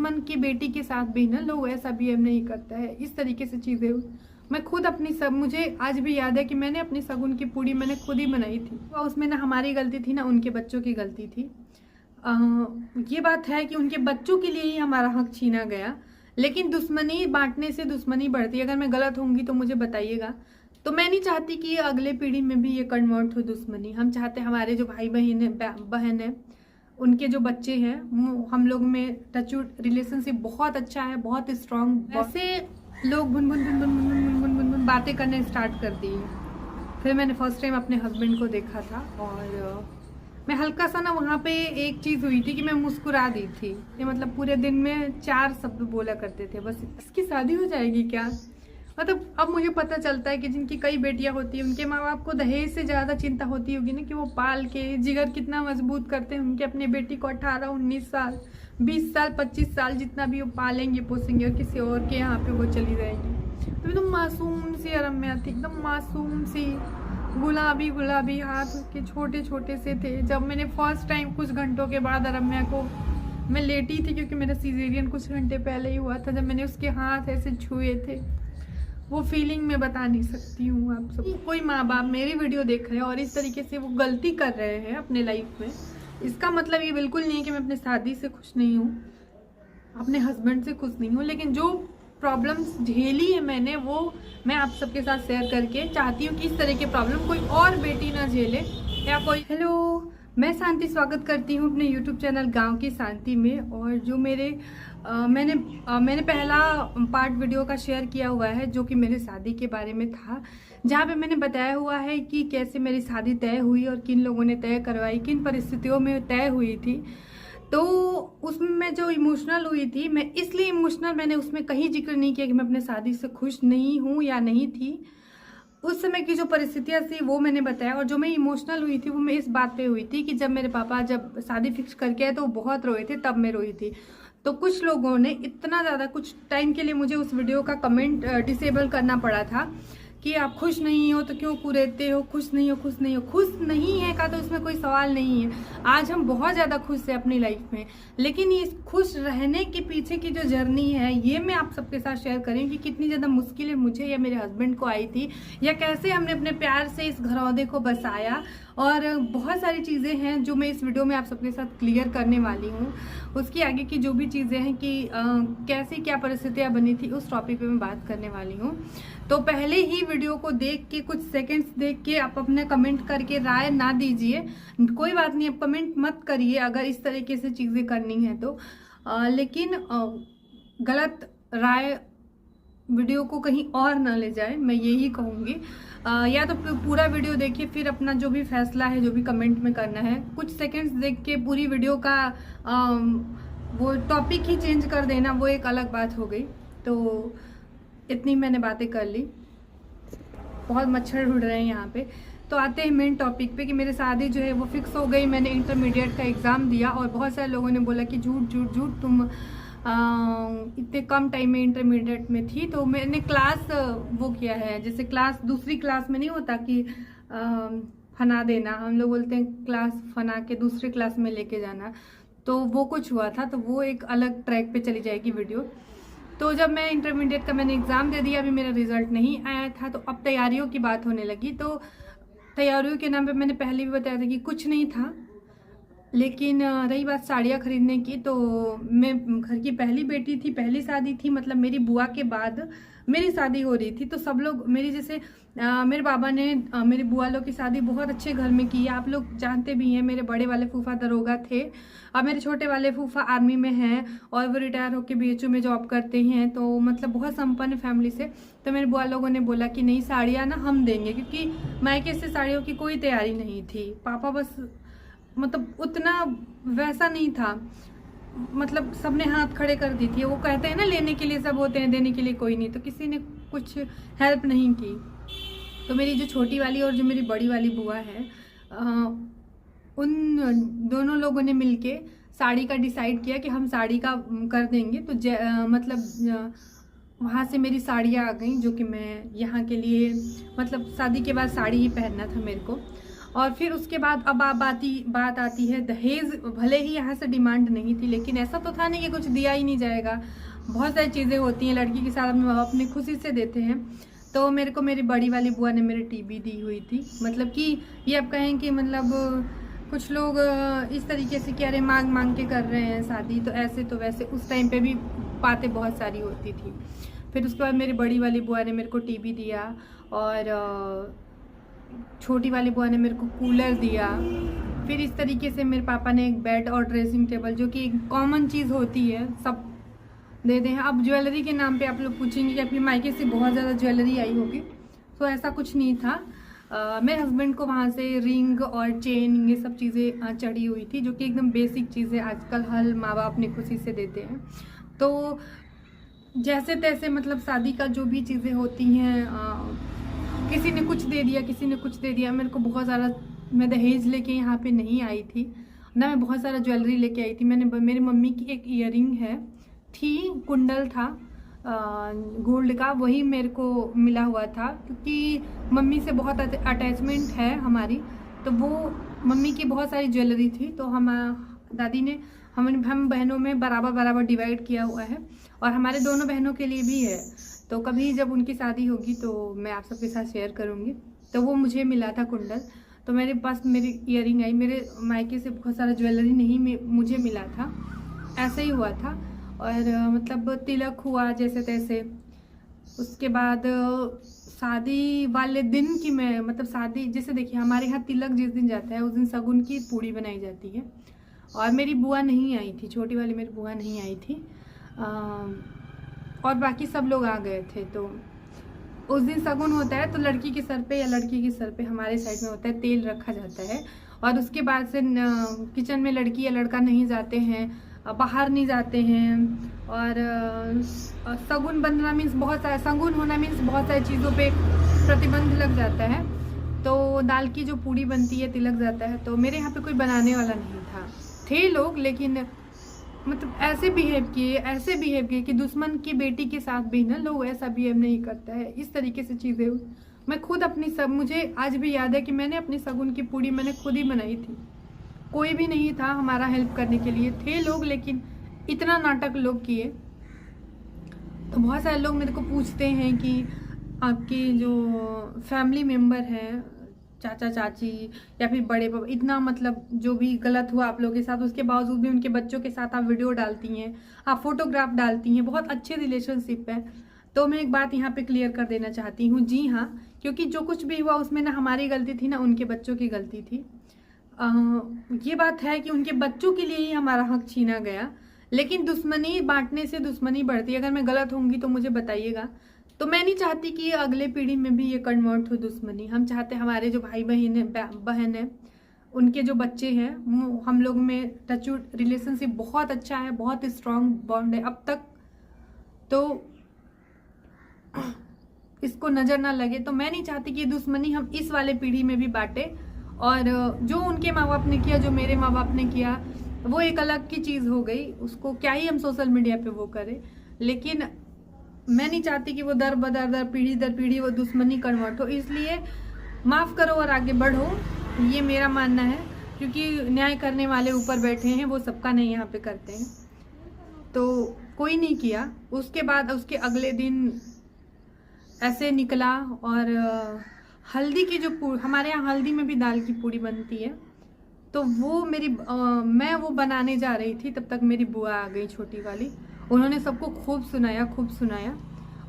दुश्मन की बेटी के साथ भी ना लोग ऐसा बिहेव नहीं करता है, इस तरीके से चीज़ें। मैं खुद अपनी सब, मुझे आज भी याद है कि मैंने अपनी शगुन की पूड़ी मैंने खुद ही बनाई थी। और उसमें ना हमारी गलती थी ना उनके बच्चों की गलती थी। ये बात है कि उनके बच्चों के लिए ही हमारा हक छीना गया, लेकिन दुश्मनी बांटने से दुश्मनी बढ़ती है। अगर मैं गलत होंगी तो मुझे बताइएगा। तो मैं नहीं चाहती कि अगले पीढ़ी में भी ये कन्वर्ट हो दुश्मनी। हम चाहते हमारे जो भाई बहन है उनके जो बच्चे हैं, हम लोग में टचवुड रिलेशनशिप बहुत अच्छा है, बहुत स्ट्रांग। ऐसे लोग बुन बुन बुन बुन बुन बुन बुन बुन बुन बातें करने स्टार्ट कर दी। फिर मैंने फर्स्ट टाइम अपने हस्बैंड को देखा था और मैं हल्का सा ना वहाँ पे एक चीज़ हुई थी कि मैं मुस्कुरा दी थी। ये मतलब पूरे दिन में 4 शब्द बोला करते थे बस, इसकी शादी हो जाएगी क्या। मतलब अब मुझे पता चलता है कि जिनकी कई बेटियां होती हैं उनके माँ बाप को दहेज से ज़्यादा चिंता होती होगी ना, कि वो पाल के जिगर कितना मजबूत करते हैं उनके अपने बेटी को 18-19 साल 20 साल 25 साल जितना भी वो पालेंगे पोसेंगे और किसी और के यहाँ पे वो चली जाएंगी। तो एकदम मासूम सी रम्या थी, एकदम मासूम सी, गुलाबी गुलाबी हाथ उसके छोटे छोटे से थे। जब मैंने फर्स्ट टाइम कुछ घंटों के बाद रम्या को, मैं लेटी थी क्योंकि मेरा सीजेरियन कुछ घंटे पहले ही हुआ था, जब मैंने उसके हाथ ऐसे छुए थे वो फीलिंग मैं बता नहीं सकती हूँ आप सब। कोई माँ बाप मेरी वीडियो देख रहे हैं और इस तरीके से वो गलती कर रहे हैं अपने लाइफ में, इसका मतलब ये बिल्कुल नहीं है कि मैं अपने शादी से खुश नहीं हूँ, अपने हस्बैंड से खुश नहीं हूँ, लेकिन जो प्रॉब्लम्स झेली है मैंने वो मैं आप सबके साथ शेयर करके चाहती हूँ कि इस तरह के प्रॉब्लम कोई और बेटी ना झेले या कोई। हेलो, मैं शांति स्वागत करती हूँ अपने यूट्यूब चैनल गांव की शांति में। और जो मैंने पहला पार्ट वीडियो का शेयर किया हुआ है जो कि मेरे शादी के बारे में था, जहाँ पे मैंने बताया हुआ है कि कैसे मेरी शादी तय हुई और किन लोगों ने तय करवाई, किन परिस्थितियों में तय हुई थी। तो उसमें मैं जो इमोशनल हुई थी, मैं इसलिए इमोशनल, मैंने उसमें कहीं जिक्र नहीं किया कि मैं अपने शादी से खुश नहीं हूँ या नहीं थी। उस समय की जो परिस्थितियाँ थी वो मैंने बताया। और जो मैं इमोशनल हुई थी वो मैं इस बात पे हुई थी कि जब मेरे पापा जब शादी फिक्स करके आए तो वो बहुत रोए थे, तब मैं रोई थी। तो कुछ लोगों ने इतना ज़्यादा, कुछ टाइम के लिए मुझे उस वीडियो का कमेंट डिसेबल करना पड़ा था कि आप खुश नहीं हो तो क्यों कुरेदते हो, खुश नहीं हो, खुश नहीं हो। खुश नहीं है का तो उसमें कोई सवाल नहीं है, आज हम बहुत ज़्यादा खुश हैं अपनी लाइफ में, लेकिन ये खुश रहने के पीछे की जो जर्नी है ये मैं आप सबके साथ शेयर करें कि कितनी ज़्यादा मुश्किलें मुझे या मेरे हस्बैंड को आई थी, या कैसे हमने अपने प्यार से इस घरौंदे को बसाया। और बहुत सारी चीज़ें हैं जो मैं इस वीडियो में आप सबके साथ क्लियर करने वाली हूँ। उसकी आगे की जो भी चीज़ें हैं कि कैसे क्या परिस्थितियाँ बनी थी उस टॉपिक पे मैं बात करने वाली हूँ। तो पहले ही वीडियो को देख के, कुछ सेकंड्स देख के आप अपने कमेंट करके राय ना दीजिए, कोई बात नहीं, आप कमेंट मत करिए अगर इस तरीके से चीज़ें करनी है तो। लेकिन गलत राय वीडियो को कहीं और ना ले जाए, मैं यही कहूँगी। या तो पूरा वीडियो देखिए, फिर अपना जो भी फैसला है, जो भी कमेंट में करना है, कुछ सेकंड्स देख के पूरी वीडियो का वो टॉपिक ही चेंज कर देना, वो एक अलग बात हो गई। तो इतनी मैंने बातें कर ली, बहुत मच्छर उड़ रहे हैं यहाँ पे। तो आते हैं मेन टॉपिक पे कि मेरी शादी जो है वो फिक्स हो गई। मैंने इंटरमीडिएट का एग्ज़ाम दिया और बहुत सारे लोगों ने बोला कि झूठ झूठ झूठ, तुम इतने कम टाइम में इंटरमीडिएट में थी। तो मैंने क्लास वो किया है, जैसे क्लास दूसरी क्लास में नहीं होता कि फना देना, हम लोग बोलते हैं क्लास फना के दूसरी क्लास में लेके जाना, तो वो कुछ हुआ था। तो वो एक अलग ट्रैक पे चली जाएगी वीडियो। तो जब मैं इंटरमीडिएट का मैंने एग्ज़ाम दे दिया, अभी मेरा रिजल्ट नहीं आया था, तो अब तैयारियों की बात होने लगी। तो तैयारियों के नाम पे मैंने पहले भी बताया था कि कुछ नहीं था, लेकिन रही बात साड़ियाँ खरीदने की, तो मैं घर की पहली बेटी थी, पहली शादी थी, मतलब मेरी बुआ के बाद मेरी शादी हो रही थी। तो सब लोग मेरी जैसे मेरे बाबा ने मेरी बुआ लोग की शादी बहुत अच्छे घर में की है, आप लोग जानते भी हैं। मेरे बड़े वाले फूफा दरोगा थे और मेरे छोटे वाले फूफा आर्मी में हैं और वो रिटायर होकर BHU में जॉब करते हैं, तो मतलब बहुत संपन्न फैमिली से। तो मेरे बुआ लोगों ने बोला कि नहीं, साड़ियाँ ना हम देंगे, क्योंकि मायके से साड़ियों की कोई तैयारी नहीं थी। पापा बस मतलब उतना वैसा नहीं था, मतलब सबने हाथ खड़े कर दी थी। वो कहते हैं ना, लेने के लिए सब होते हैं, देने के लिए कोई नहीं, तो किसी ने कुछ हेल्प नहीं की। तो मेरी जो छोटी वाली और जो मेरी बड़ी वाली बुआ है, उन दोनों लोगों ने मिलके साड़ी का डिसाइड किया कि हम साड़ी का कर देंगे। तो मतलब वहाँ से मेरी साड़ियाँ आ गई, जो कि मैं यहाँ के लिए, मतलब शादी के बाद साड़ी ही पहनना था मेरे को। और फिर उसके बाद अब बात आती है दहेज। भले ही यहाँ से डिमांड नहीं थी, लेकिन ऐसा तो था नहीं कि कुछ दिया ही नहीं जाएगा। बहुत सारी चीज़ें होती हैं लड़की के साथ, अपने माँ बाप अपनी खुशी से देते हैं। तो मेरे को मेरी बड़ी वाली बुआ ने मेरी टीवी दी हुई थी। मतलब कि ये आप कहें कि मतलब कुछ लोग इस तरीके से कि अरे मांग के कर रहे हैं शादी, तो ऐसे तो वैसे उस टाइम पे भी बातें बहुत सारी होती थी। फिर उसके बाद मेरी बड़ी वाली बुआ ने मेरे को टीवी दिया, और छोटी वाली बुआ ने मेरे को कूलर दिया। फिर इस तरीके से मेरे पापा ने एक बेड और ड्रेसिंग टेबल, जो कि एक कॉमन चीज़ होती है, सब दे दें। अब ज्वेलरी के नाम पे आप लोग पूछेंगे कि अपनी मायके से बहुत ज़्यादा ज्वेलरी आई होगी, तो ऐसा कुछ नहीं था। मेरे हस्बैंड को वहाँ से रिंग और चेन, ये सब चीज़ें चढ़ी हुई थी, जो कि एकदम बेसिक चीज़ें आजकल हर माँ बाप अपनी खुशी से देते हैं। तो जैसे तैसे मतलब शादी का जो भी चीज़ें होती हैं, किसी ने कुछ दे दिया, किसी ने कुछ दे दिया। मेरे को बहुत ज़्यादा, मैं दहेज लेके यहाँ पे नहीं आई थी ना, मैं बहुत सारा ज्वेलरी लेके आई थी। मेरी मम्मी की एक ईयरिंग थी, कुंडल था गोल्ड का, वही मेरे को मिला हुआ था, क्योंकि मम्मी से बहुत अटैचमेंट है हमारी। तो वो मम्मी की बहुत सारी ज्वेलरी थी, तो दादी ने हम बहनों में बराबर डिवाइड किया हुआ है, और हमारे दोनों बहनों के लिए भी है। तो कभी जब उनकी शादी होगी तो मैं आप सबके साथ शेयर करूँगी। तो वो मुझे मिला था कुंडल, तो मेरे पास मेरी ईयरिंग आई। मेरे मायके से बहुत सारा ज्वेलरी नहीं मुझे मिला था, ऐसे ही हुआ था। और मतलब तिलक हुआ जैसे तैसे। उसके बाद शादी वाले दिन की मैं मतलब शादी, जैसे देखिए हमारे यहाँ तिलक जिस दिन जाता है उस दिन शगुन की पूड़ी बनाई जाती है। और मेरी बुआ नहीं आई थी, छोटी वाली मेरी बुआ नहीं आई थी, और बाकी सब लोग आ गए थे। तो उस दिन शगुन होता है, तो लड़की के सर पे या लड़की के सर पे, हमारे साइड में होता है, तेल रखा जाता है। और उसके बाद से किचन में लड़की या लड़का नहीं जाते हैं, बाहर नहीं जाते हैं। और शगुन बनना मीन्स बहुत सारा, शगुन होना मीन्स बहुत सारी चीज़ों पे प्रतिबंध लग जाता है। तो दाल की जो पूड़ी बनती है तिलक जाता है। तो मेरे यहाँ पे कोई बनाने वाला नहीं था, थे लोग, लेकिन मतलब ऐसे बिहेव किए कि दुश्मन की बेटी के साथ भी ना लोग ऐसा बिहेव नहीं करता है। इस तरीके से चीज़ें हुई। मैं खुद अपनी मुझे आज भी याद है कि मैंने अपनी शगुन की पूड़ी मैंने खुद ही बनाई थी। कोई भी नहीं था हमारा हेल्प करने के लिए, थे लोग लेकिन इतना नाटक लोग किए। तो बहुत सारे लोग मेरे को पूछते हैं कि आपके जो फैमिली मेम्बर हैं, चाचा चाची या फिर बड़े पापा, इतना मतलब जो भी गलत हुआ आप लोगों के साथ, उसके बावजूद भी उनके बच्चों के साथ आप वीडियो डालती हैं, आप फोटोग्राफ डालती हैं, बहुत अच्छे रिलेशनशिप है। तो मैं एक बात यहाँ पे क्लियर कर देना चाहती हूँ, जी हाँ, क्योंकि जो कुछ भी हुआ उसमें ना हमारी गलती थी ना उनके बच्चों की गलती थी। ये बात है कि उनके बच्चों के लिए ही हमारा हक छीना गया, लेकिन दुश्मनी बांटने से दुश्मनी बढ़ती है। अगर मैं गलत होंगी तो मुझे बताइएगा। तो मैं नहीं चाहती कि अगले पीढ़ी में भी ये कन्वर्ट हो दुश्मनी। हम चाहते हमारे जो भाई बहन है उनके जो बच्चे हैं, हम लोग में टचवुड रिलेशनशिप बहुत अच्छा है, बहुत स्ट्रांग बॉन्ड है अब तक। तो इसको नज़र ना लगे। तो मैं नहीं चाहती कि दुश्मनी हम इस वाले पीढ़ी में भी बांटे। और जो उनके माँ बाप ने किया, जो मेरे माँ बाप ने किया, वो एक अलग की चीज़ हो गई। उसको क्या ही हम सोशल मीडिया पे वो करें, लेकिन मैं नहीं चाहती कि वो दर पीढ़ी वो दुश्मनी कन्वर्ट हो। इसलिए माफ़ करो और आगे बढ़ो, ये मेरा मानना है। क्योंकि न्याय करने वाले ऊपर बैठे हैं, वो सबका नहीं यहाँ पे करते हैं। तो कोई नहीं किया। उसके बाद उसके अगले दिन ऐसे निकला। और हल्दी की जो हमारे यहाँ हल्दी में भी दाल की पूड़ी बनती है, तो वो मैं वो बनाने जा रही थी, तब तक मेरी बुआ आ गई, छोटी वाली। उन्होंने सबको खूब सुनाया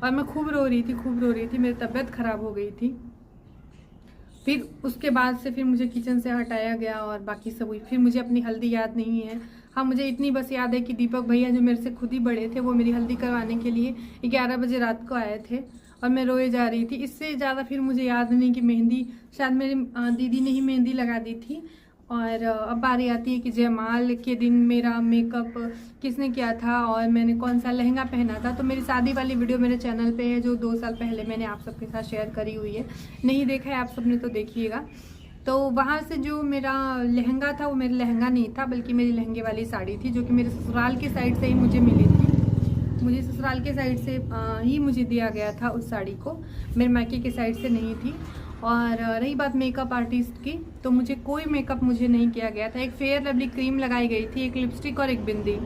और मैं खूब रो रही थी, मेरी तबीयत खराब हो गई थी। फिर उसके बाद से फिर मुझे किचन से हटाया गया और बाकी सब हुई। फिर मुझे अपनी हल्दी याद नहीं है। हाँ, मुझे इतनी बस याद है कि दीपक भैया जो मेरे से खुद ही बड़े थे, वो मेरी हल्दी करवाने के लिए 11 बजे रात को आए थे और मैं रोए जा रही थी। इससे ज़्यादा फिर मुझे याद नहीं कि मेहंदी शायद मेरी दीदी ने ही मेहंदी लगा दी थी। और अब बारी आती है कि जयमाल के दिन मेरा मेकअप किसने किया था और मैंने कौन सा लहंगा पहना था। तो मेरी शादी वाली वीडियो मेरे चैनल पे है, जो 2 साल पहले मैंने आप सबके साथ शेयर करी हुई है। नहीं देखा है आप सबने तो देखिएगा। तो वहाँ से जो मेरा लहंगा था, वो मेरा लहंगा नहीं था, बल्कि मेरी लहंगे वाली साड़ी थी, जो कि मेरे ससुराल के साइड से ही मुझे मिली थी। मुझे ससुराल के साइड से ही मुझे दिया गया था उस साड़ी को, मेरे मायके के साइड से नहीं थी। और रही बात मेकअप आर्टिस्ट की, तो मुझे कोई मेकअप मुझे नहीं किया गया था। एक फेयर लवली क्रीम लगाई गई थी, एक लिपस्टिक और एक बिंदी,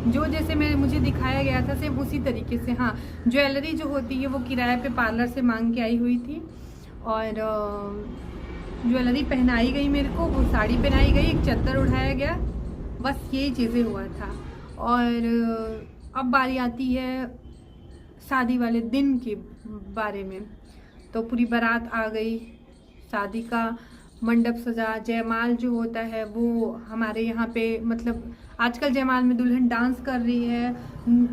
जो जैसे मुझे दिखाया गया था सेम उसी तरीके से। हाँ, ज्वेलरी जो होती है वो किराए पे पार्लर से मांग के आई हुई थी, और ज्वेलरी पहनाई गई मेरे को, वो साड़ी पहनाई गई, एक चद्दर उठाया गया, बस यही चीज़ें हुआ था। और अब बारी आती है शादी वाले दिन के बारे में। तो पूरी बारात आ गई, शादी का मंडप सजा, जयमाल जो होता है वो हमारे यहाँ पे, मतलब आजकल जयमाल में दुल्हन डांस कर रही है,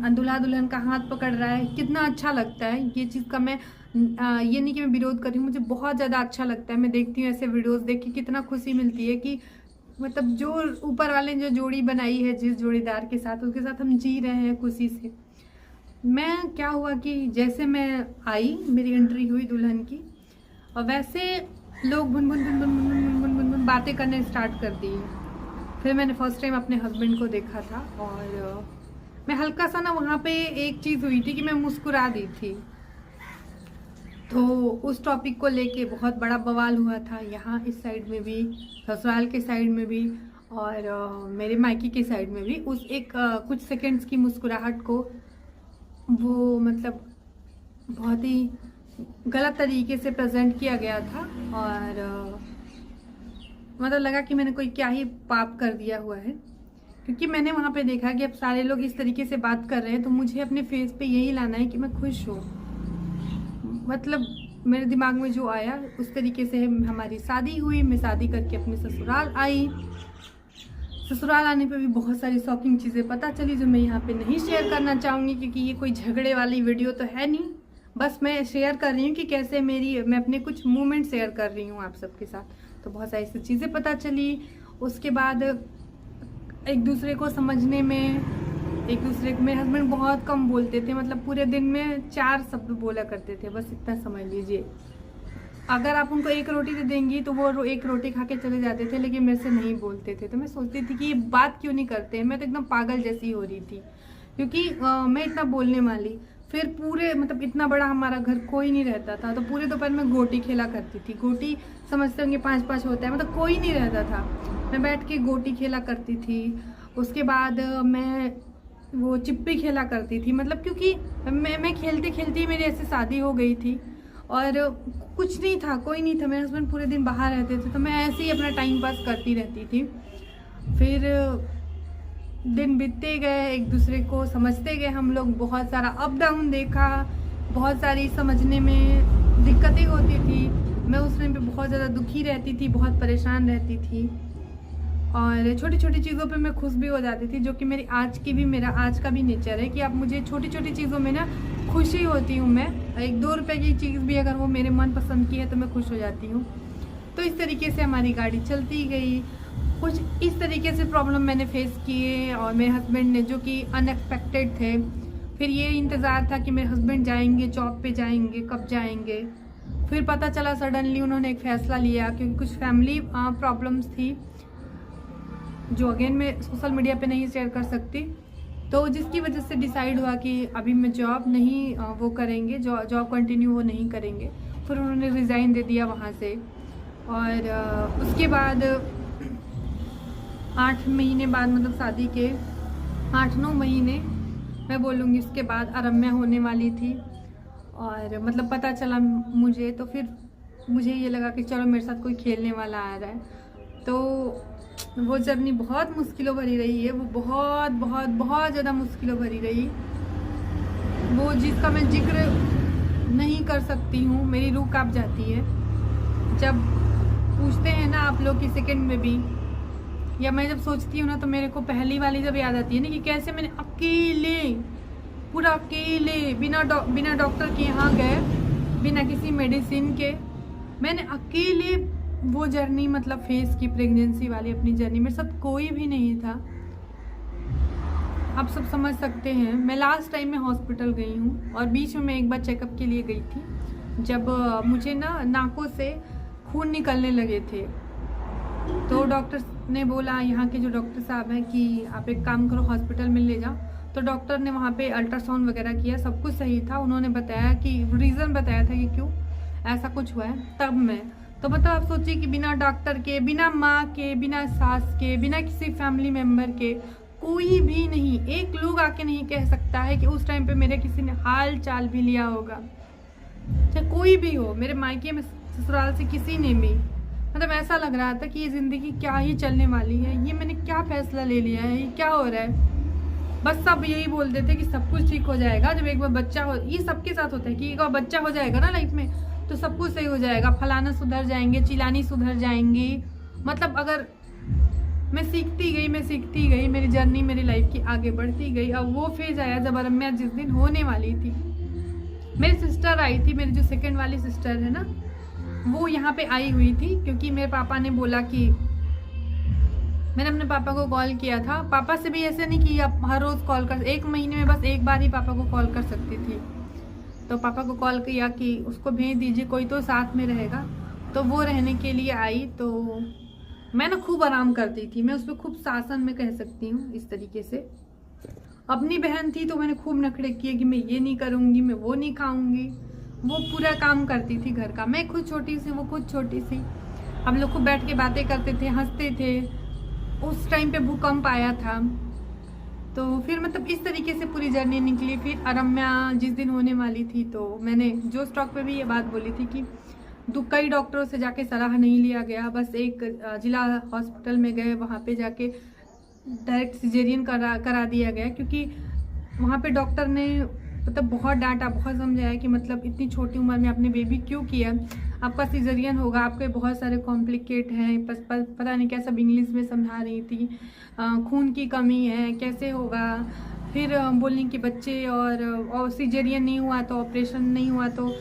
दूल्हा दुल्हन का हाथ पकड़ रहा है, कितना अच्छा लगता है। ये चीज़ का मैं ये नहीं कि मैं विरोध कर रही हूँ, मुझे बहुत ज़्यादा अच्छा लगता है। मैं देखती हूँ ऐसे वीडियोस, देख के कितना खुशी मिलती है कि मतलब जो ऊपर वाले ने जो जोड़ी बनाई है जिस जोड़ीदार के साथ, उसके साथ हम जी रहे हैं खुशी से। मैं क्या हुआ कि जैसे मैं आई, मेरी एंट्री हुई दुल्हन की, और वैसे लोग बुन बुन बुन बुन बुन बुन बुन बुन बुन बातें करने स्टार्ट कर दी। फिर मैंने फर्स्ट टाइम अपने हस्बैंड को देखा था, और मैं हल्का सा ना वहाँ पे एक चीज़ हुई थी कि मैं मुस्कुरा दी थी। तो उस टॉपिक को लेके बहुत बड़ा बवाल हुआ था, यहाँ इस साइड में भी, ससुराल के साइड में भी, और मेरे मायके के साइड में भी। उस एक कुछ सेकंड्स की मुस्कुराहट को वो मतलब बहुत ही गलत तरीके से प्रेजेंट किया गया था, और मतलब लगा कि मैंने कोई क्या ही पाप कर दिया हुआ है। क्योंकि मैंने वहाँ पे देखा कि अब सारे लोग इस तरीके से बात कर रहे हैं, तो मुझे अपने फेस पे यही लाना है कि मैं खुश हूँ। मतलब मेरे दिमाग में जो आया उस तरीके से हमारी शादी हुई। मैं शादी करके अपने ससुराल आई। ससुराल आने पे भी बहुत सारी शॉकिंग चीज़ें पता चली, जो मैं यहाँ पे नहीं शेयर करना चाहूँगी, क्योंकि ये कोई झगड़े वाली वीडियो तो है नहीं। बस मैं शेयर कर रही हूँ कि कैसे मैं अपने कुछ मोमेंट शेयर कर रही हूँ आप सबके साथ। तो बहुत सारी ऐसी चीज़ें पता चली। उसके बाद एक दूसरे को समझने में, एक दूसरे को, मेरे हस्बैंड बहुत कम बोलते थे, मतलब पूरे दिन में 4 शब्द बोला करते थे, बस इतना समझ लीजिए। अगर आप उनको एक रोटी दे देंगी तो वो एक रोटी खा के चले जाते थे, लेकिन मेरे से नहीं बोलते थे। तो मैं सोचती थी कि ये बात क्यों नहीं करते हैं। मैं तो एकदम पागल जैसी हो रही थी, क्योंकि मैं इतना बोलने वाली। फिर पूरे मतलब इतना बड़ा हमारा घर, कोई नहीं रहता था, तो पूरे दोपहर में गोटी खेला करती थी। गोटी समझते होंगे 5-5 होता है, मतलब कोई नहीं रहता था, मैं बैठ के गोटी खेला करती थी। उसके बाद मैं वो चिप्पी खेला करती थी, मतलब क्योंकि मैं खेलते खेलते मेरी ऐसे शादी हो गई थी, और कुछ नहीं था, कोई नहीं था। मेरे हस्बैंड पूरे दिन बाहर रहते थे, तो मैं ऐसे ही अपना टाइम पास करती रहती थी। फिर दिन बीतते गए, एक दूसरे को समझते गए हम लोग। बहुत सारा अप डाउन देखा, बहुत सारी समझने में दिक्कतें होती थी। मैं उस टाइम पे बहुत ज़्यादा दुखी रहती थी, बहुत परेशान रहती थी, और छोटी छोटी चीज़ों पे मैं खुश भी हो जाती थी, जो कि मेरा आज का भी नेचर है कि आप मुझे छोटी छोटी चीज़ों में ना खुशी होती हूँ। मैं 1-2 रुपए की चीज़ भी अगर वो मेरे मन पसंद की है तो मैं खुश हो जाती हूँ। तो इस तरीके से हमारी गाड़ी चलती गई। कुछ इस तरीके से प्रॉब्लम मैंने फेस किए, और मेरे हस्बैंड ने, जो कि अनएक्सपेक्टेड थे। फिर ये इंतज़ार था कि मेरे हस्बैंड जाएंगे, जॉब पे जाएंगे, कब जाएंगे। फिर पता चला सडनली उन्होंने एक फ़ैसला लिया, क्योंकि कुछ फैमिली प्रॉब्लम्स थी, जो अगेन मैं सोशल मीडिया पे नहीं शेयर कर सकती। तो जिसकी वजह से डिसाइड हुआ कि अभी मैं जॉब नहीं वो करेंगे, जॉब कंटिन्यू वो नहीं करेंगे। फिर उन्होंने रिज़ाइन दे दिया वहाँ से। और उसके बाद 8 महीने बाद, मतलब शादी के 8-9 महीने मैं बोलूँगी, उसके बाद अरम्या होने वाली थी। और मतलब पता चला मुझे, तो फिर मुझे ये लगा कि चलो मेरे साथ कोई खेलने वाला आ रहा है। तो वो जर्नी बहुत मुश्किलों भरी रही है, वो बहुत बहुत बहुत ज़्यादा मुश्किलों भरी रही, वो जिसका मैं जिक्र नहीं कर सकती हूँ। मेरी रूह कांप जाती है जब पूछते हैं ना आप लोग कि सेकंड में भी, या मैं जब सोचती हूँ ना, तो मेरे को पहली वाली जब याद आती है ना, कि कैसे मैंने अकेले, पूरा अकेले, बिना डॉक्टर के यहाँ गए, बिना किसी मेडिसिन के, मैंने अकेले वो जर्नी मतलब फेस की, प्रेगनेंसी वाली अपनी जर्नी। मेरे साथ कोई भी नहीं था, आप सब समझ सकते हैं। मैं लास्ट टाइम में हॉस्पिटल गई हूँ, और बीच में मैं एक बार चेकअप के लिए गई थी, जब मुझे ना नाकों से खून निकलने लगे थे। तो डॉक्टर ने बोला, यहाँ के जो डॉक्टर साहब हैं, कि आप एक काम करो, हॉस्पिटल में ले जाओ। तो डॉक्टर ने वहाँ पे अल्ट्रासाउंड वगैरह किया, सब कुछ सही था। उन्होंने बताया कि रीज़न बताया था कि क्यों, ऐसा कुछ हुआ है तब मैं, तो मतलब आप सोचिए कि बिना डॉक्टर के, बिना माँ के, बिना सास के, बिना किसी फैमिली मेम्बर के, कोई भी नहीं, एक लोग आके नहीं कह सकता है कि उस टाइम पे मेरे किसी ने हाल चाल भी लिया होगा, चाहे कोई भी हो, मेरे मायके में ससुराल से किसी ने भी। मतलब ऐसा लग रहा था कि ये ज़िंदगी क्या ही चलने वाली है, ये मैंने क्या फैसला ले लिया है, ये क्या हो रहा है। बस सब यही बोल देते कि सब कुछ ठीक हो जाएगा जब एक बार बच्चा हो, ये सबके साथ होता है कि एक बार बच्चा हो जाएगा ना लाइफ में तो सब कुछ सही हो जाएगा, फलाना सुधर जाएंगे, चिलानी सुधर जाएंगी। मतलब अगर मैं सीखती गई, मेरी जर्नी मेरी लाइफ की आगे बढ़ती गई। अब वो फेज आया जब रम्या जिस दिन होने वाली थी, मेरी सिस्टर आई थी, मेरी जो सेकंड वाली सिस्टर है ना, वो यहाँ पे आई हुई थी क्योंकि मेरे पापा ने बोला कि, मैंने अपने पापा को कॉल किया था। पापा से भी ऐसे नहीं कि आप हर रोज़ कॉल कर, एक महीने में बस एक बार ही पापा को कॉल कर सकती थी। तो पापा को कॉल किया कि उसको भेज दीजिए, कोई तो साथ में रहेगा। तो वो रहने के लिए आई। तो मैं ना खूब आराम करती थी, मैं उस पर खूब शासन में कह सकती हूँ इस तरीके से। अपनी बहन थी तो मैंने खूब नखरे किए कि मैं ये नहीं करूँगी, मैं वो नहीं खाऊंगी। वो पूरा काम करती थी घर का, मैं खुद छोटी सी, वो खुद छोटी सी। हम लोग खूब बैठ के बातें करते थे, हंसते थे। उस टाइम पे भूकंप आया था, तो फिर मतलब इस तरीके से पूरी जर्नी निकली। फिर रम्या जिस दिन होने वाली थी तो मैंने जो स्टॉक पे भी ये बात बोली थी कि कई डॉक्टरों से जाके सलाह नहीं लिया गया, बस एक जिला हॉस्पिटल में गए, वहाँ पे जाके डायरेक्ट सिजेरियन करा दिया गया। क्योंकि वहाँ पे डॉक्टर ने मतलब बहुत डांटा, बहुत समझाया कि मतलब इतनी छोटी उम्र में आपने बेबी क्यों किया, आपका सिजेरियन होगा, आपके बहुत सारे कॉम्प्लिकेट हैं, पता नहीं क्या सब इंग्लिश में समझा रही थी, खून की कमी है, कैसे होगा। फिर बोलने कि बच्चे और सिजेरियन नहीं हुआ तो, ऑपरेशन नहीं हुआ तो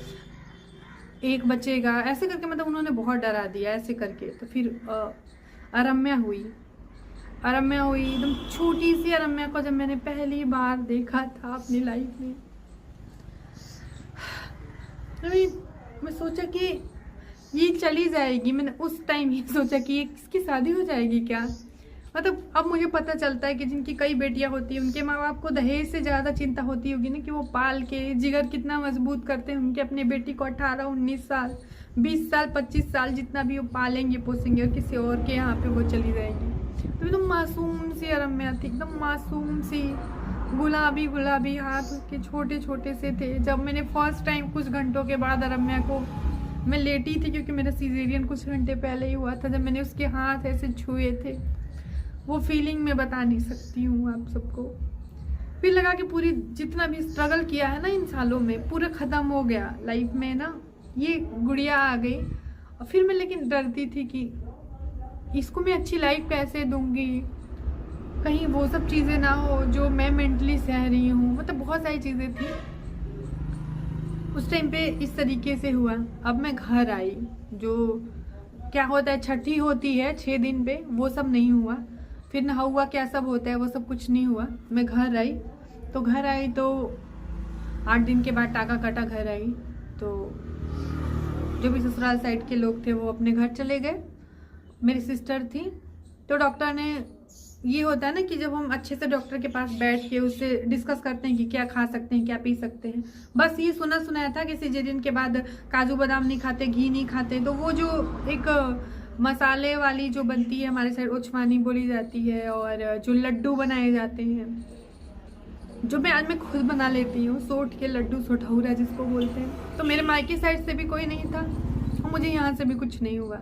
एक बचेगा, ऐसे करके मतलब उन्होंने बहुत डरा दिया ऐसे करके। तो फिर रम्या हुई, एकदम छोटी सी रम्या को जब मैंने पहली बार देखा था अपनी लाइफ में, मैं सोचा कि ये चली जाएगी। मैंने उस टाइम ही सोचा कि ये किसकी शादी हो जाएगी क्या। मतलब अब मुझे पता चलता है कि जिनकी कई बेटियां होती हैं उनके माँ बाप को दहेज से ज़्यादा चिंता होती होगी ना, कि वो पाल के जिगर कितना मजबूत करते हैं उनके अपने बेटी को 18, 19 साल, 20 साल, 25 साल जितना भी वो पालेंगे पोसेंगे, और किसी और के यहाँ पे वो चली जाएगी। तो एकदम मासूम सी रम्या थी, एकदम मासूम सी, गुलाबी हाथ उसके छोटे छोटे से थे। जब मैंने फर्स्ट टाइम कुछ घंटों के बाद रम्या को, मैं लेटी थी क्योंकि मेरा सीजेरियन कुछ घंटे पहले ही हुआ था, जब मैंने उसके हाथ ऐसे छुए थे, वो फीलिंग मैं बता नहीं सकती हूँ आप सबको। फिर लगा कि पूरी जितना भी स्ट्रगल किया है ना इन सालों में, पूरा ख़त्म हो गया लाइफ में ना, ये गुड़िया आ गई। और फिर मैं लेकिन डरती थी कि इसको मैं अच्छी लाइफ कैसे दूंगी, कहीं वो सब चीज़ें ना हो जो मैं मेंटली सह रही हूँ। मतलब बहुत सारी चीज़ें थी उस टाइम पे, इस तरीके से हुआ। अब मैं घर आई, जो क्या होता है छठी होती है 6 दिन पे, वो सब नहीं हुआ। फिर ना हुआ क्या सब होता है, वो सब कुछ नहीं हुआ। मैं घर आई तो 8 दिन के बाद टाका काटा घर आई। तो जो भी ससुराल साइड के लोग थे वो अपने घर चले गए। मेरी सिस्टर थी, तो डॉक्टर ने, ये होता है ना कि जब हम अच्छे से डॉक्टर के पास बैठ के उससे डिस्कस करते हैं कि क्या खा सकते हैं, क्या पी सकते हैं। बस ये सुनाया था कि सिजेरियन के बाद काजू बादाम नहीं खाते, घी नहीं खाते। तो वो जो एक मसाले वाली जो बनती है हमारे साइड, उछमानी बोली जाती है, और जो लड्डू बनाए जाते हैं, जो आज मैं खुद बना लेती हूँ, सोट के लड्डू, सोठौरा जिसको बोलते हैं। तो मेरे मायके साइड से भी कोई नहीं था और मुझे यहाँ से भी कुछ नहीं हुआ।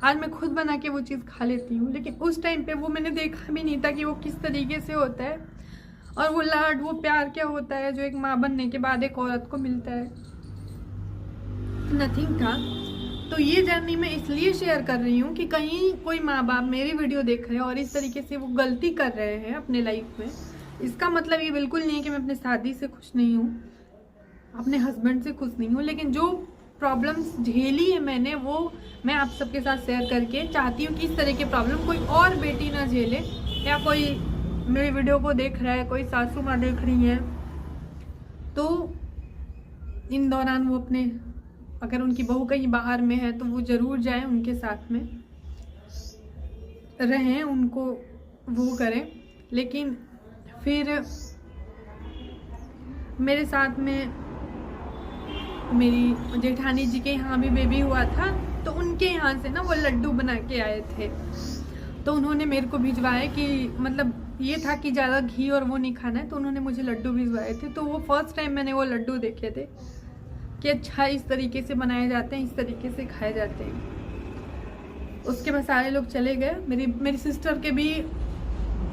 आज मैं खुद बना के वो चीज़ खा लेती हूँ, लेकिन उस टाइम पे वो मैंने देखा भी नहीं था कि वो किस तरीके से होता है, और वो लाड, वो प्यार क्या होता है जो एक माँ बनने के बाद एक औरत को मिलता है। नथिंग था। तो ये जर्नी मैं इसलिए शेयर कर रही हूँ कि कहीं कोई माँ बाप मेरी वीडियो देख रहे हैं और इस तरीके से वो गलती कर रहे हैं अपने लाइफ में। इसका मतलब ये बिल्कुल नहीं है कि मैं अपने शादी से खुश नहीं हूँ, अपने हस्बैंड से खुश नहीं हूँ, लेकिन जो प्रॉब्लम्स झेली है मैंने, वो मैं आप सबके साथ शेयर करके चाहती हूँ कि इस तरह के प्रॉब्लम कोई और बेटी ना झेले, या कोई मेरी वीडियो को देख रहा है, कोई सासू माँ देख रही है, तो इन दौरान वो अपने, अगर उनकी बहू कहीं बाहर में है तो वो ज़रूर जाए, उनके साथ में रहें, उनको वो करें। लेकिन फिर मेरे साथ में मेरी जेठानी जी के यहाँ भी बेबी हुआ था, तो उनके यहाँ से ना वो लड्डू बना के आए थे। तो उन्होंने मेरे को भिजवाए कि मतलब ये था कि ज़्यादा घी और वो नहीं खाना है, तो उन्होंने मुझे लड्डू भिजवाए थे। तो वो फर्स्ट टाइम मैंने वो लड्डू देखे थे कि अच्छा इस तरीके से बनाए जाते हैं, इस तरीके से खाए जाते हैं। उसके बाद सारे लोग चले गए। मेरी सिस्टर के भी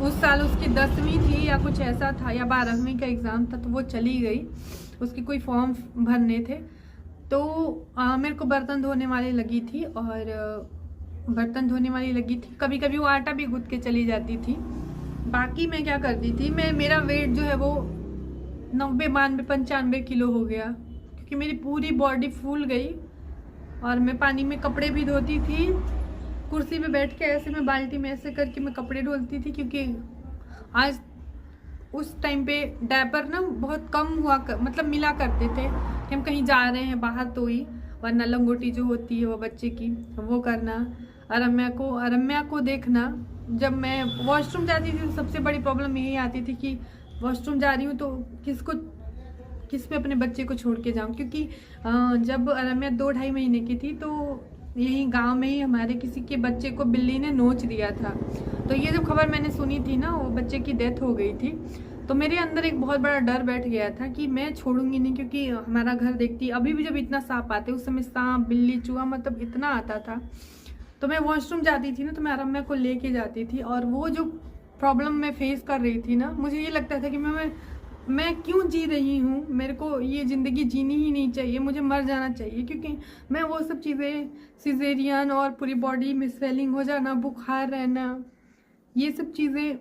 उस साल उसकी 10वीं थी या कुछ ऐसा था, या 12वीं का एग्ज़ाम था, तो वो चली गई। उसकी कोई फॉर्म भरने थे, तो मेरे को बर्तन धोने वाली लगी थी, और बर्तन धोने वाली लगी थी। कभी कभी वो आटा भी गूंथ के चली जाती थी। बाकी मैं क्या करती थी, मेरा वेट जो है वो 90, 92, 95 किलो हो गया, क्योंकि मेरी पूरी बॉडी फूल गई। और मैं पानी में कपड़े भी धोती थी, कुर्सी पे बैठ के ऐसे मैं बाल्टी में ऐसे करके मैं कपड़े धुलती थी, क्योंकि आज उस टाइम पे डायपर ना बहुत कम हुआ मतलब मिला करते थे कि हम कहीं जा रहे हैं बाहर तो ही, वरना लंगोटी जो होती है वो बच्चे की वो करना। अरम्या को देखना। जब मैं वॉशरूम जाती थी तो सबसे बड़ी प्रॉब्लम यही आती थी कि वॉशरूम जा रही हूँ तो किस पे अपने बच्चे को छोड़ के जाऊँ, क्योंकि जब अरम्या 2-2.5 महीने की थी तो यही गांव में ही हमारे किसी के बच्चे को बिल्ली ने नोच दिया था। तो ये जब खबर मैंने सुनी थी ना, वो बच्चे की डेथ हो गई थी, तो मेरे अंदर एक बहुत बड़ा डर बैठ गया था कि मैं छोड़ूंगी नहीं, क्योंकि हमारा घर देखती अभी भी जब इतना सांप आते, उस समय सांप बिल्ली चूहा मतलब इतना आता था। तो मैं वॉशरूम जाती थी ना, तो मैं अरम्या को लेके जाती थी, और वो जो प्रॉब्लम मैं फेस कर रही थी ना, मुझे ये लगता था कि मैं क्यों जी रही हूँ, मेरे को ये ज़िंदगी जीनी ही नहीं चाहिए, मुझे मर जाना चाहिए। क्योंकि मैं वो सब चीज़ें, सिजेरियन और पूरी बॉडी में स्वेलिंग हो जाना, बुखार रहना, ये सब चीज़ें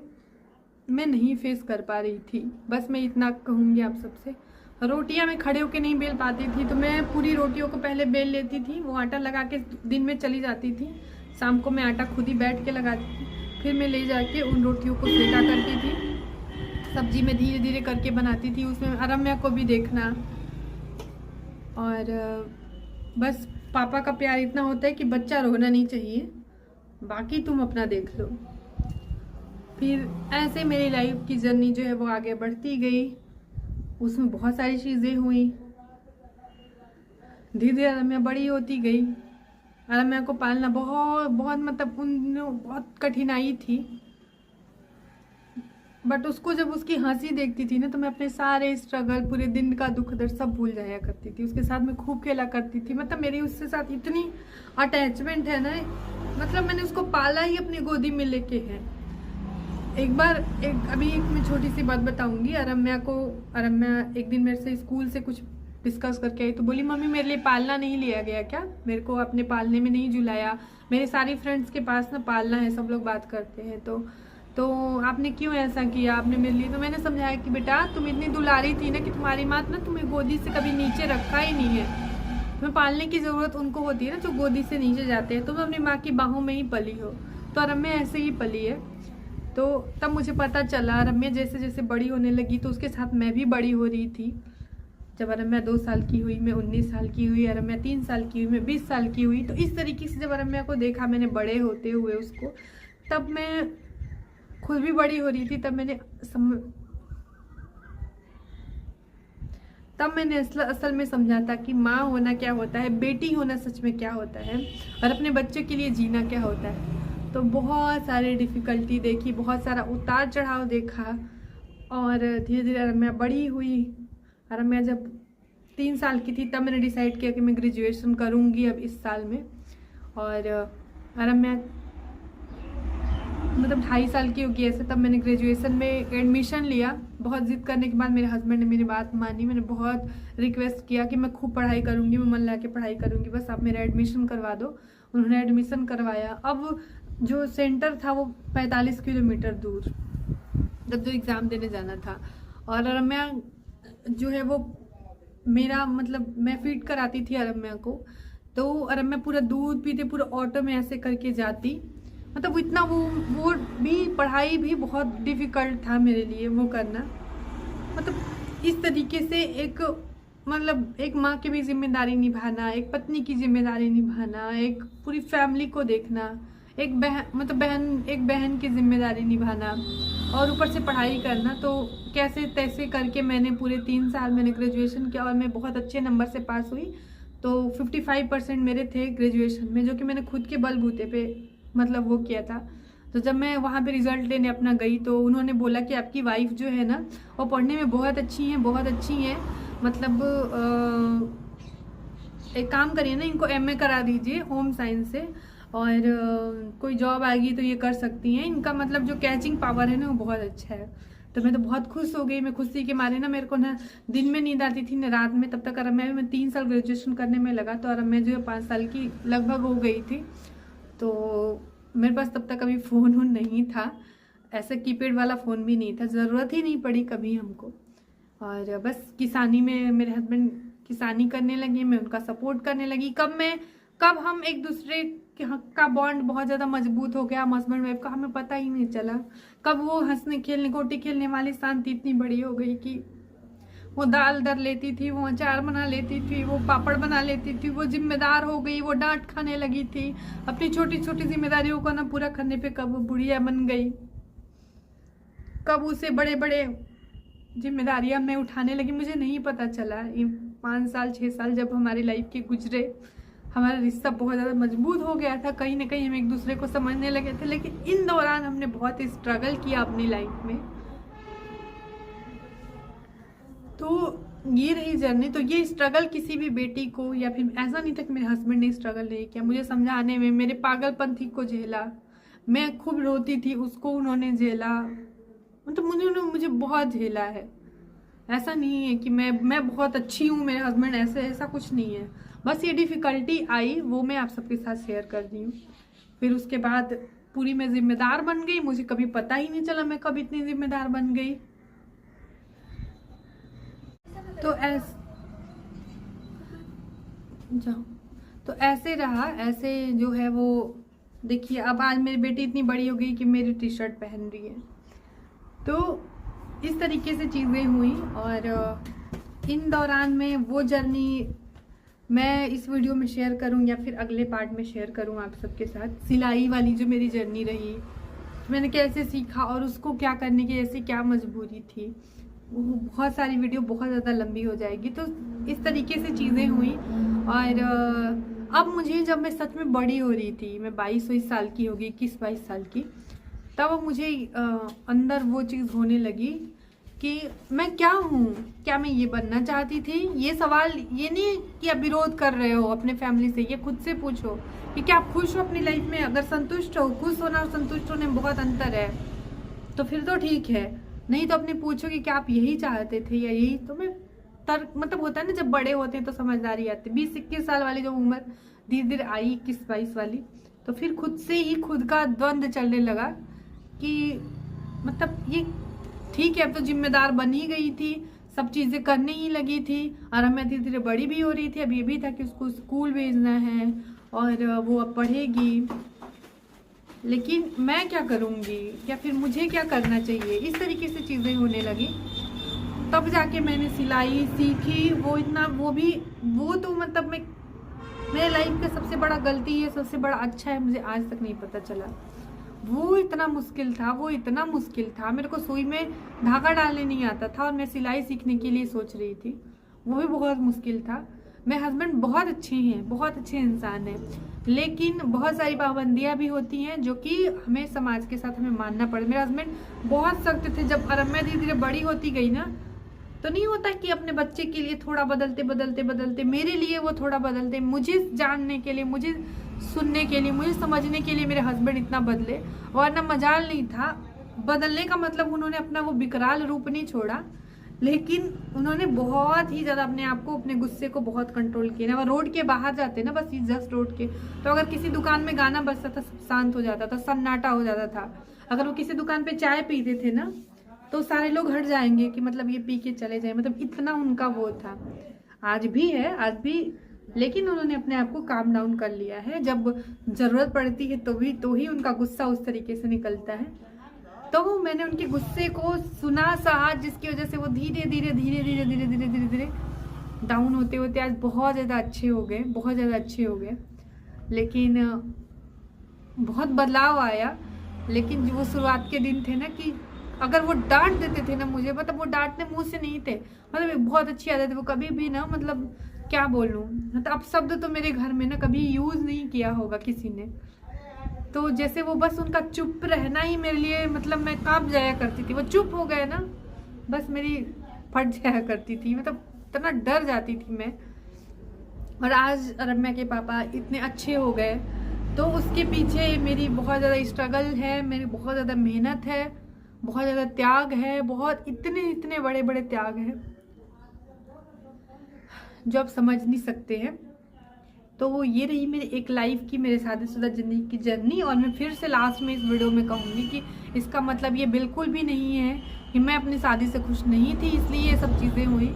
मैं नहीं फेस कर पा रही थी। बस मैं इतना कहूँगी आप सबसे। रोटियां मैं खड़े होके नहीं बेल पाती थी, तो मैं पूरी रोटियों को पहले बेल लेती थी, वो आटा लगा के दिन में चली जाती थी, शाम को मैं आटा खुद ही बैठ के लगाती थी, फिर मैं ले जाके उन रोटियों को सेका करती थी। सब्जी में धीरे धीरे करके बनाती थी, उसमें अरम्या को भी देखना। और बस पापा का प्यार इतना होता है कि बच्चा रोना नहीं चाहिए, बाकी तुम अपना देख लो। फिर ऐसे मेरी लाइफ की जर्नी जो है वो आगे बढ़ती गई, उसमें बहुत सारी चीज़ें हुई। धीरे धीरे अरम्या बड़ी होती गई। अरम्या को पालना बहुत मतलब बहुत कठिनाई थी, बट उसको जब उसकी हंसी देखती थी ना, तो मैं अपने सारे स्ट्रगल, पूरे दिन का दुख दर्द सब भूल जाया करती थी। उसके साथ मैं खूब खेला करती थी, मतलब मेरी उसके साथ इतनी अटैचमेंट है ना, मतलब मैंने उसको पाला ही अपनी गोदी में लेके है। अभी एक मैं छोटी सी बात बताऊंगी। अरम्या एक दिन मेरे से स्कूल से कुछ डिस्कस करके आई, तो बोली मम्मी मेरे लिए पालना नहीं लिया गया क्या, मेरे को अपने पालने में नहीं झुलाया, मेरे सारी फ्रेंड्स के पास ना पालना है, सब लोग बात करते हैं, तो आपने क्यों ऐसा किया, आपने मेरे लिए। तो मैंने समझाया कि बेटा तुम इतनी दुलारी थी ना कि तुम्हारी माँ ना तुम्हें गोदी से कभी नीचे रखा ही नहीं है, तुम्हें पालने की ज़रूरत उनको होती है ना जो गोदी से नीचे जाते हैं, तुम अपनी माँ की बाहों में ही पली हो। तो अरम्या ऐसे ही पली है। तो तब मुझे पता चला, अरम्या जैसे जैसे बड़ी होने लगी तो उसके साथ मैं भी बड़ी हो रही थी। जब अरम्या 2 साल की हुई, मैं 19 साल की हुई, अरम्या 3 साल की हुई, मैं 20 साल की हुई। तो इस तरीके से जब अरम्या को देखा मैंने बड़े होते हुए उसको, तब मैं खुद भी बड़ी हो रही थी। तब मैंने असल में समझा था कि माँ होना क्या होता है, बेटी होना सच में क्या होता है, और अपने बच्चों के लिए जीना क्या होता है। तो बहुत सारे डिफ़िकल्टी देखी, बहुत सारा उतार चढ़ाव देखा, और धीरे धीरे अरम्या बड़ी हुई। अरम्या जब 3 साल की थी तब मैंने डिसाइड किया कि मैं ग्रेजुएशन करूँगी अब इस साल में। और अरम्या मतलब 2.5 साल की होगी ऐसे, तब मैंने ग्रेजुएशन में एडमिशन लिया। बहुत ज़िद करने के बाद मेरे हस्बैंड ने मेरी बात मानी। मैंने बहुत रिक्वेस्ट किया कि मैं खूब पढ़ाई करूँगी, मैं मन लगा के पढ़ाई करूँगी, बस आप मेरा एडमिशन करवा दो। उन्होंने एडमिशन करवाया। अब जो सेंटर था वो 45 किलोमीटर दूर, जब जो एग्ज़ाम देने जाना था। और अरम्या जो है वो मेरा मतलब मैं फीड कराती थी अरम्या को, तो अरम्या पूरा दूध पीते, पूरा ऑटो में ऐसे करके जाती। मतलब इतना वो भी पढ़ाई भी बहुत डिफ़िकल्ट था मेरे लिए वो करना। मतलब इस तरीके से एक माँ की भी जिम्मेदारी निभाना, एक पत्नी की जिम्मेदारी निभाना, एक पूरी फैमिली को देखना, एक बहन की जिम्मेदारी निभाना और ऊपर से पढ़ाई करना, तो कैसे तैसे करके मैंने पूरे 3 साल मैंने ग्रेजुएशन किया और मैं बहुत अच्छे नंबर से पास हुई। तो 55% मेरे थे ग्रेजुएशन में, जो कि मैंने खुद के बलबूते पे मतलब वो किया था। तो जब मैं वहाँ पे रिजल्ट लेने अपना गई तो उन्होंने बोला कि आपकी वाइफ जो है ना वो पढ़ने में बहुत अच्छी हैं, मतलब एक काम करिए ना, इनको MA करा दीजिए होम साइंस से, और कोई जॉब आएगी तो ये कर सकती हैं, इनका मतलब जो कैचिंग पावर है ना वो बहुत अच्छा है। तो मैं तो बहुत खुश हो गई। मैं खुशी के मारे ना, मेरे को ना दिन में नींद आती थी ना रात में, तब तक और मैं 3 साल ग्रेजुएशन करने में लगा, तो और मैं जो है 5 साल की लगभग हो गई थी। तो मेरे पास तब तक अभी फ़ोन वोन नहीं था, ऐसा कीपैड वाला फ़ोन भी नहीं था, ज़रूरत ही नहीं पड़ी कभी हमको। और बस किसानी में मेरे हस्बैंड किसानी करने लगे, मैं उनका सपोर्ट करने लगी। कब हम एक दूसरे का बॉन्ड बहुत ज़्यादा मजबूत हो गया, हम हस्बैंड वाइफ का, हमें पता ही नहीं चला। कब वो हंसने खेलने गोटी खेलने वाली शांति इतनी बड़ी हो गई कि वो दाल दर लेती थी, वो अचार बना लेती थी, वो पापड़ बना लेती थी, वो जिम्मेदार हो गई, वो डांट खाने लगी थी अपनी छोटी छोटी जिम्मेदारियों को ना पूरा करने पे। कब वो बुढ़िया बन गई, कब उसे बड़े बड़े जिम्मेदारियां मैं उठाने लगी, मुझे नहीं पता चला। 5 साल 6 साल जब हमारी लाइफ के गुजरे, हमारा रिश्ता बहुत ज़्यादा मजबूत हो गया था, कहीं ना कहीं हम एक दूसरे को समझने लगे थे। लेकिन इन दौरान हमने बहुत स्ट्रगल किया अपनी लाइफ में। तो ये रही जर्नी। तो ये स्ट्रगल किसी भी बेटी को, या फिर ऐसा नहीं था कि मेरे हस्बैंड ने स्ट्रगल नहीं किया, मुझे समझाने में, मेरे पागलपंथी को झेला, मैं खूब रोती थी उसको उन्होंने झेला, मतलब मुझे बहुत झेला है। ऐसा नहीं है कि मैं बहुत अच्छी हूँ, मेरे हस्बैंड ऐसा कुछ नहीं है। बस ये डिफ़िकल्टी आई, वो मैं आप सबके साथ शेयर कर दी हूँ। फिर उसके बाद पूरी मैं जिम्मेदार बन गई, मुझे कभी पता ही नहीं चला मैं कब इतनी जिम्मेदार बन गई। तो ऐसे रहा, ऐसे जो है वो देखिए, अब आज मेरी बेटी इतनी बड़ी हो गई कि मेरी टी-शर्ट पहन रही है। तो इस तरीके से चीज़ें हुई, और इन दौरान में वो जर्नी मैं इस वीडियो में शेयर करूं या फिर अगले पार्ट में शेयर करूं आप सबके साथ। सिलाई वाली जो मेरी जर्नी रही, मैंने कैसे सीखा और उसको क्या करने की ऐसी क्या मजबूरी थी, वो बहुत सारी वीडियो बहुत ज़्यादा लंबी हो जाएगी। तो इस तरीके से चीज़ें हुई। और अब मुझे, जब मैं सच में बड़ी हो रही थी, मैं 22 साल की होगी, 21-22 साल की, तब मुझे अंदर वो चीज़ होने लगी कि मैं क्या हूँ, क्या मैं ये बनना चाहती थी। ये सवाल ये नहीं कि आप विरोध कर रहे हो अपने फैमिली से, ये खुद से पूछो कि क्या आप खुश हो अपनी लाइफ में। अगर संतुष्ट हो, खुश होना और संतुष्ट होने में बहुत अंतर है, तो फिर तो ठीक है, नहीं तो अपने पूछो कि क्या आप यही चाहते थे या यही। तो मैं मतलब होता है ना, जब बड़े होते हैं तो समझदारी आती है। 20-21 साल वाली जब उम्र धीरे धीरे आई, 21-22 वाली, तो फिर खुद से ही खुद का द्वंद्व चलने लगा कि मतलब ये ठीक है, अब तो जिम्मेदार बन ही गई थी, सब चीज़ें करने ही लगी थी, और अब मैं धीरे धीरे बड़ी भी हो रही थी। अब ये भी था कि उसको स्कूल भेजना है और वो अब पढ़ेगी, लेकिन मैं क्या करूँगी या फिर मुझे क्या करना चाहिए, इस तरीके से चीज़ें होने लगी। तब जाके मैंने सिलाई सीखी। वो तो मतलब मेरे लाइफ का सबसे बड़ा गलती है, सबसे बड़ा अच्छा है, मुझे आज तक नहीं पता चला। वो इतना मुश्किल था, मेरे को सुई में धागा डालने नहीं आता था और मैं सिलाई सीखने के लिए सोच रही थी, वो भी बहुत मुश्किल था। मेरे हस्बैंड बहुत अच्छे हैं, बहुत अच्छे इंसान हैं, लेकिन बहुत सारी पाबंदियां भी होती हैं जो कि हमें समाज के साथ हमें मानना पड़े। मेरे हस्बैंड बहुत सख्त थे। जब मैं धीरे धीरे बड़ी होती गई ना, तो नहीं होता कि अपने बच्चे के लिए थोड़ा बदलते, मेरे लिए वो थोड़ा बदलते, मुझे जानने के लिए, मुझे सुनने के लिए, मुझे समझने के लिए मेरे हस्बैंड इतना बदले। वरना मजाल नहीं था बदलने का, मतलब उन्होंने अपना वो विकराल रूप नहीं छोड़ा, लेकिन उन्होंने बहुत ही ज़्यादा अपने आप को, अपने गुस्से को बहुत कंट्रोल किया। वो रोड के बाहर जाते ना, बस जस्ट रोड के, तो अगर किसी दुकान में गाना बजता था, शांत हो जाता था, सन्नाटा हो जाता था। अगर वो किसी दुकान पे चाय पीते थे ना, तो सारे लोग हट जाएंगे कि मतलब ये पी के चले जाए, मतलब इतना उनका वो था। आज भी है, आज भी, लेकिन उन्होंने अपने आप को काम डाउन कर लिया है। जब जरूरत पड़ती है तो ही उनका गुस्सा उस तरीके से निकलता है। तो मैंने उनके गुस्से को सुना, सहा, जिसकी वजह से वो धीरे धीरे डाउन होते आज बहुत ज़्यादा अच्छे हो गए, लेकिन बहुत बदलाव आया। लेकिन जो वो शुरुआत के दिन थे ना, कि अगर वो डांट देते थे ना मुझे, मतलब वो डांटने मुंह से नहीं थे, मतलब एक बहुत अच्छी आदत है वो, कभी भी ना, मतलब क्या बोलूं, मतलब अपशब्द तो मेरे घर में ना कभी यूज नहीं किया होगा किसी ने। तो जैसे वो बस उनका चुप रहना ही मेरे लिए, मतलब मैं कांप जाया करती थी। वो चुप हो गए ना, बस मेरी फट जाया करती थी, मतलब इतना डर जाती थी मैं। और आज रम्या के पापा इतने अच्छे हो गए, तो उसके पीछे मेरी बहुत ज़्यादा स्ट्रगल है, मेरी बहुत ज़्यादा मेहनत है, बहुत ज़्यादा त्याग है, बहुत इतने इतने बड़े बड़े त्याग हैं जो आप समझ नहीं सकते हैं। तो वो ये रही मेरी एक लाइफ की, मेरे शादीशुदा ज़िंदगी की जर्नी। और मैं फिर से लास्ट में इस वीडियो में कहूँगी कि इसका मतलब ये बिल्कुल भी नहीं है कि मैं अपनी शादी से खुश नहीं थी इसलिए ये सब चीज़ें हुई।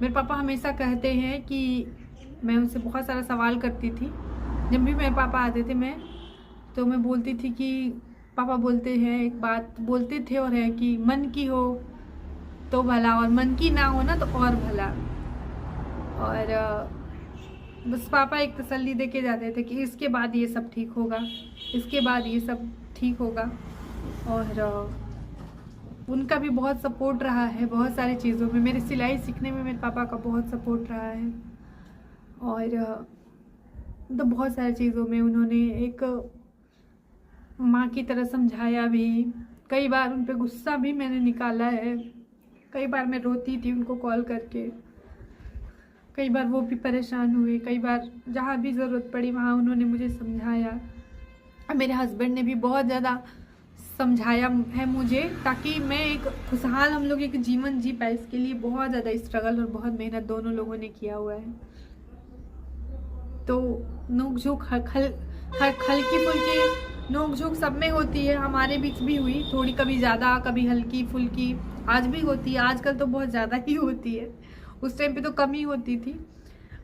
मेरे पापा हमेशा कहते हैं कि मैं उनसे बहुत सारा सवाल करती थी। जब भी मेरे पापा आते थे तो मैं बोलती थी कि पापा बोलते हैं, एक बात बोलते थे और है कि मन की हो तो भला, और मन की ना हो ना तो और भला। और बस पापा एक तसल्ली दे के जाते थे कि इसके बाद ये सब ठीक होगा, इसके बाद ये सब ठीक होगा। और उनका भी बहुत सपोर्ट रहा है बहुत सारी चीज़ों में। मेरे सिलाई सीखने में मेरे पापा का बहुत सपोर्ट रहा है। और तो बहुत सारी चीज़ों में उन्होंने एक माँ की तरह समझाया भी। कई बार उन पे गुस्सा भी मैंने निकाला है, कई बार मैं रोती थी उनको कॉल करके, कई बार वो भी परेशान हुए, कई बार जहाँ भी ज़रूरत पड़ी वहाँ उन्होंने मुझे समझाया। और मेरे हस्बैंड ने भी बहुत ज़्यादा समझाया है मुझे, ताकि मैं एक खुशहाल हम लोग एक जीवन जी पाए। इसके लिए बहुत ज़्यादा स्ट्रगल और बहुत मेहनत दोनों लोगों ने किया हुआ है। तो नोक झोंक हल्की फुल्की नोक झोंक सब में होती है, हमारे बीच भी हुई थोड़ी, कभी ज़्यादा कभी हल्की फुल्की, आज भी होती है। आजकल तो बहुत ज़्यादा ही होती है, उस टाइम पे तो कम ही होती थी।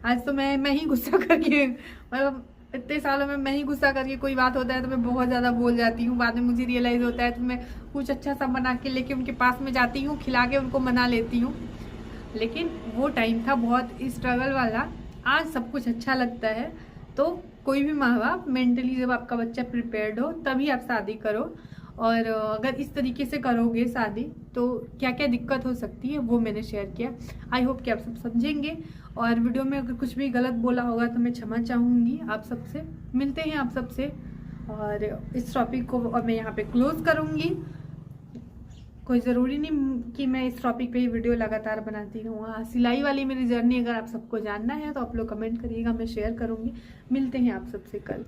आज तो मैं ही गुस्सा करके, मतलब इतने सालों में मैं ही गुस्सा करके कोई बात होता है तो मैं बहुत ज़्यादा बोल जाती हूँ। बाद में मुझे रियलाइज़ होता है तो मैं कुछ अच्छा सा बना के लेके उनके पास में जाती हूँ, खिला के उनको मना लेती हूँ। लेकिन वो टाइम था बहुत स्ट्रगल वाला। आज सब कुछ अच्छा लगता है। तो कोई भी माँ बाप मेंटली, जब आपका बच्चा प्रिपेयर्ड हो तभी आप शादी करो। और अगर इस तरीके से करोगे शादी तो क्या क्या दिक्कत हो सकती है वो मैंने शेयर किया। आई होप कि आप सब समझेंगे। और वीडियो में अगर कुछ भी गलत बोला होगा तो मैं क्षमा चाहूँगी आप सबसे। मिलते हैं आप सबसे, और इस टॉपिक को और मैं यहाँ पे क्लोज करूँगी। कोई ज़रूरी नहीं कि मैं इस टॉपिक पे ही वीडियो लगातार बनाती रहूँ। हाँ, सिलाई वाली मेरी जर्नी अगर आप सबको जानना है तो आप लोग कमेंट करिएगा, मैं शेयर करूँगी। मिलते हैं आप सबसे कल।